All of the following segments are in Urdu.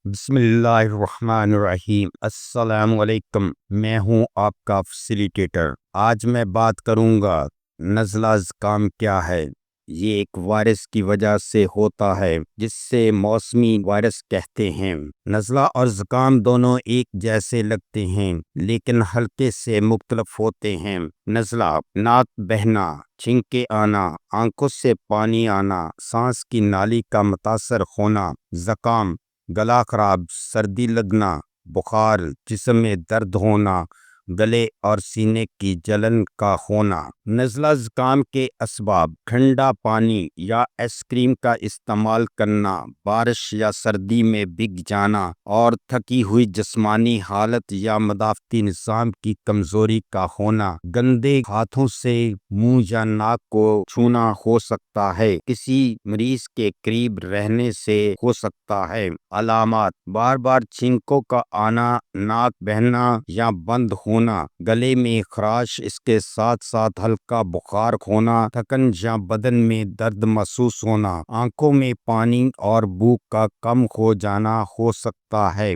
بسم اللہ الرحمن الرحیم۔ السلام علیکم، میں ہوں آپ کا فیسیلیٹیٹر۔ آج میں بات کروں گا نزلہ زکام کیا ہے۔ یہ ایک وائرس کی وجہ سے ہوتا ہے جس سے موسمی وائرس کہتے ہیں۔ نزلہ اور زکام دونوں ایک جیسے لگتے ہیں لیکن ہلکے سے مختلف ہوتے ہیں۔ نزلہ ناک بہنا، چھینکیں آنا، آنکھوں سے پانی آنا، سانس کی نالی کا متاثر ہونا۔ زکام گلا خراب، سردی لگنا، بخار، جسم میں درد ہونا، گلے اور سینے کی جلن کا ہونا۔ نزلہ زکام کے اسباب: ٹھنڈا پانی یا آئس کریم کا استعمال کرنا، بارش یا سردی میں بھیگ جانا، اور تھکی ہوئی جسمانی حالت یا مدافعتی نظام کی کمزوری کا ہونا۔ گندے ہاتھوں سے منہ یا ناک کو چھونا ہو سکتا ہے، کسی مریض کے قریب رہنے سے ہو سکتا ہے۔ علامات: بار بار چھینکوں کا آنا، ناک بہنا یا بند ہونا، گلے میں خراش، اس کے ساتھ ساتھ ہلکا بخار ہونا، تھکن یا بدن میں درد محسوس ہونا، آنکھوں میں پانی اور بھوک کا کم ہو جانا ہو سکتا ہے۔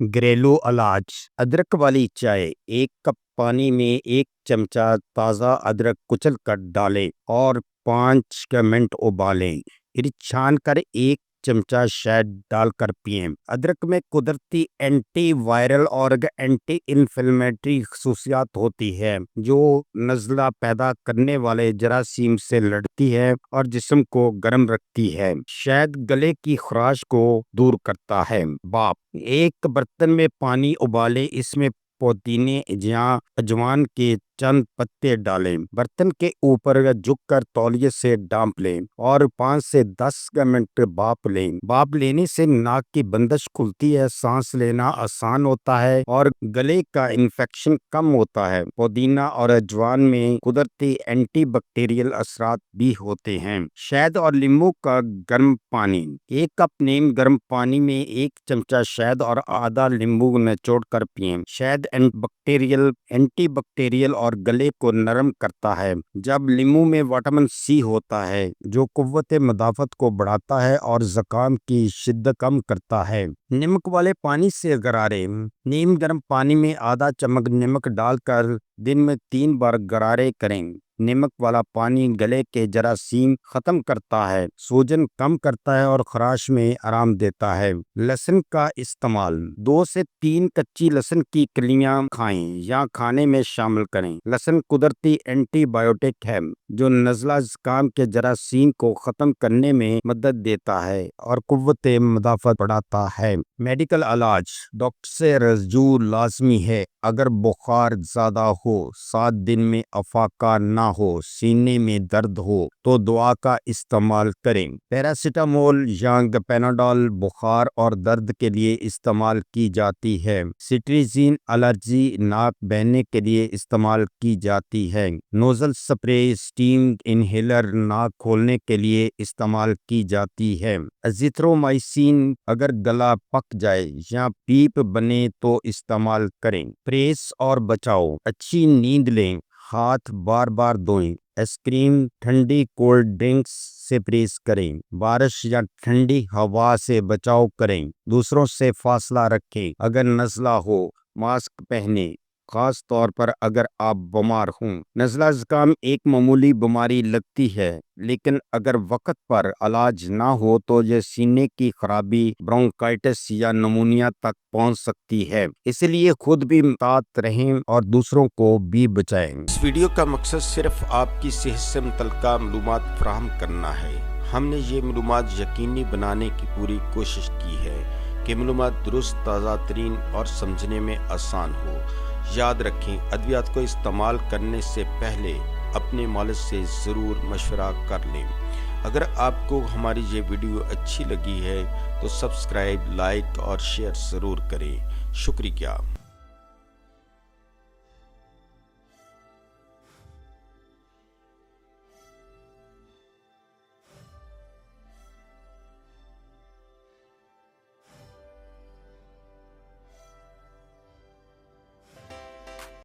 گھریلو علاج: ادرک والی چائے، 1 کپ پانی میں 1 چمچہ تازہ ادرک کچل کر ڈالیں اور 5 منٹ ابالیں، پھر چھان کر 1 چمچہ شہد ڈال کر پئیں۔ ادرک میں قدرتی اینٹی وائرل اور اینٹی انفلیمیٹری خصوصیات ہوتی ہے جو نزلہ پیدا کرنے والے جراثیم سے لڑتی ہے اور جسم کو گرم رکھتی ہے۔ شہد گلے کی خراش کو دور کرتا ہے۔ بھاپ: ایک برتن میں پانی ابالیں، اس میں پودینے یا اجوان کے چند پتے ڈالیں، برتن کے اوپر جھک کر تولیے سے ڈھانپ لیں اور 5 سے 10 منٹ بھاپ لیں۔ بھاپ لینے سے ناک کی بندش کھلتی ہے، سانس لینا آسان ہوتا ہے اور گلے کا انفیکشن کم ہوتا ہے۔ پودینہ اور اجوان میں قدرتی اینٹی بیکٹیریل اثرات بھی ہوتے ہیں۔ شہد اور لیموں کا گرم پانی: 1 کپ نیم گرم پانی میں 1 چمچہ شہد اور آدھا لیموں نچوڑ کر پئیں۔ شہد اینٹی بیکٹیریل اور گلے کو نرم کرتا ہے، جب لیموں میں وٹامن سی ہوتا ہے جو قوت مدافعت کو بڑھاتا ہے اور زکام کی شدت کم کرتا ہے۔ نمک والے پانی سے غرارے: نیم گرم پانی میں آدھا چمچ نمک ڈال کر دن میں 3 بار غرارے کریں۔ نمک والا پانی گلے کے جراثیم ختم کرتا ہے، سوجن کم کرتا ہے اور خراش میں آرام دیتا ہے۔ لہسن کا استعمال: 2 سے 3 کچی لہسن کی کلیاں کھائیں یا کھانے میں شامل کریں۔ لہسن قدرتی اینٹی بائیوٹک ہے جو نزلہ زکام کے جراثیم کو ختم کرنے میں مدد دیتا ہے اور قوت مدافعت بڑھاتا ہے۔ میڈیکل علاج: ڈاکٹر سے رجوع لازمی ہے۔ اگر بخار زیادہ ہو، 7 دن میں افاقہ نہ ہو، سینے میں درد ہو تو دوا کا استعمال کریں۔ پیراسیٹامول یا پیناڈول بخار اور درد کے لیے استعمال کی جاتی ہے۔ سٹریزین الرجی ناک بہنے کے لیے استعمال کی جاتی ہے۔ نوزل سپرے اسٹیم انہیلر ناک کھولنے کے لیے استعمال کی جاتی ہے۔ ایزیترومائسین اگر گلا پک جائے یا پیپ بنے تو استعمال کریں۔ پریس اور بچاؤ: اچھی نیند لیں، ہاتھ بار بار دھوئیں، آئس کریم، ٹھنڈی کولڈ ڈرنکس سے پریس کریں، بارش یا ٹھنڈی ہوا سے بچاؤ کریں، دوسروں سے فاصلہ رکھیں۔ اگر نزلہ ہو، ماسک پہنیں، خاص طور پر اگر آپ بیمار ہوں۔ نزلہ زکام ایک معمولی بیماری لگتی ہے لیکن اگر وقت پر علاج نہ ہو تو یہ سینے کی خرابی، برونکائٹس یا نمونیا تک پہنچ سکتی ہے، اس لیے خود بھی محتاط رہیں اور دوسروں کو بھی بچائیں۔ اس ویڈیو کا مقصد صرف آپ کی صحت سے متعلقہ معلومات فراہم کرنا ہے۔ ہم نے یہ معلومات یقینی بنانے کی پوری کوشش کی ہے کہ معلومات درست، تازہ ترین اور سمجھنے میں آسان ہو۔ یاد رکھیں، ادویات کو استعمال کرنے سے پہلے اپنے مالج سے ضرور مشورہ کر لیں۔ اگر آپ کو ہماری یہ ویڈیو اچھی لگی ہے تو سبسکرائب، لائک اور شیئر ضرور کریں۔ شکریہ۔